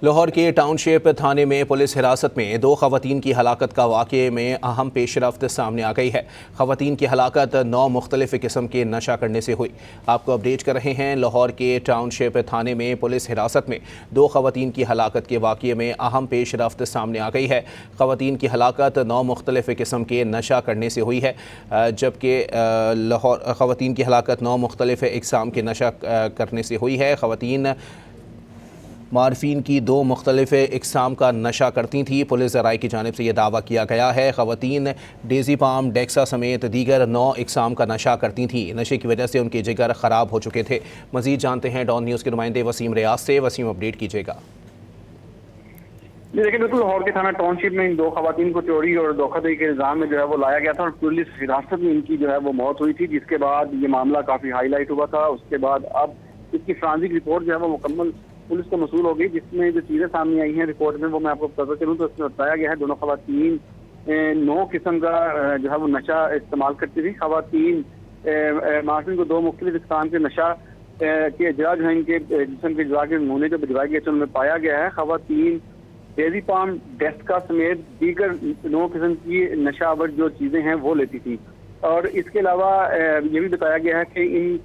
लाहौर के टाउनशिप थाने में पुलिस हिरासत में 2 खवातीन की हलाकत का वाक़े में अहम पेशरफ्त सामने आ गई है। खवातीन की हलाकत 9 मुख्तलिफ़ किस्म के नशा करने से हुई। आपको अपडेट कर रहे हैं। लाहौर के टाउनशिप थाने में पुलिस हिरासत में 2 खवातीन की हलाकत के वाक़े में अहम पेशरफ्त सामने आ गई है। खवातीन की हलाकत 9 मुख्तलिफ़ किस्म के नशा करने से हुई है, जबकि लाहौर खवातीन की हलाकत 9 मुख्तलिफ़ इक़साम के नशा करने से हुई है। खवातीन मार्फिन की 2 मुख्तलिफ़ इक़साम का नशा करती थी। पुलिस ज़राए की जानिब से यह दावा किया गया है। ख़वातीन डेज़ीपाम, डेक्सा समेत दीगर 9 इक़साम का नशा करती थी। नशे की वजह से उनके जिगर ख़राब हो चुके थे। मज़ीद जानते हैं डॉन न्यूज़ के नुमाइंदे वसीम रियाज से। वसीम, अपडेट कीजिएगा। जी देखिए, बिल्कुल लाहौर के थाना टाउनशिप में इन 2 खवातीन को चोरी और धोखाधड़ी के इल्जाम में जो है वो लाया गया था और पुलिस हिरासत में इनकी जो है वो मौत हुई थी, जिसके बाद ये मामला काफ़ी हाईलाइट हुआ था। उसके बाद अब इसकी फॉरेंसिक रिपोर्ट जो है वो मुकम्मल पुलिस को मसूल हो गई, जिसमें जो चीज़ें सामने आई हैं रिपोर्ट में वो मैं आपको बताता चलूँ तो उसमें बताया गया है दोनों खवातीन 9 किस्म का जो है वो नशा इस्तेमाल करती थी। खवातीन मार्फिन को 2 मुख्तलिफ इक़साम के नशा के अजरा जो है इनके जिस्म के अजरा के नमूने जो भिजवाए गए थे उनमें पाया गया है। खवातीन डेज़ीपाम, डेस्का समेत दीगर 9 किस्म की नशावर जो चीज़ें हैं वो लेती थी। और इसके अलावा ये भी बताया गया है कि इन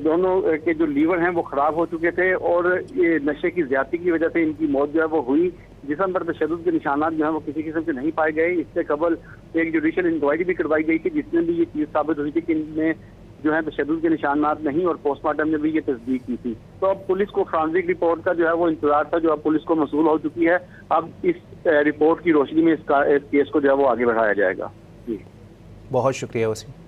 दोनों के जो लीवर हैं वो ख़राब हो चुके थे और ये नशे की ज़्यादती की वजह से इनकी मौत जो है वो हुई। जिस्म पर तशद्दुद के निशानात जो हैं वो किसी किस्म के नहीं पाए गए। इससे कबल एक जुडिशल इंक्वायरी भी करवाई गई थी, जिसमें भी ये चीज़ साबित हुई थी कि इनमें जो है तशद्दुद के निशानात नहीं, और पोस्टमार्टम में भी ये तस्दीक की थी। तो अब पुलिस को फॉरेंसिक रिपोर्ट का जो है वो इंतजार था, जो अब पुलिस को मसूल हो चुकी है। अब इस रिपोर्ट की रोशनी में इस केस को जो है वो आगे बढ़ाया जाएगा। जी, बहुत शुक्रिया वसीम।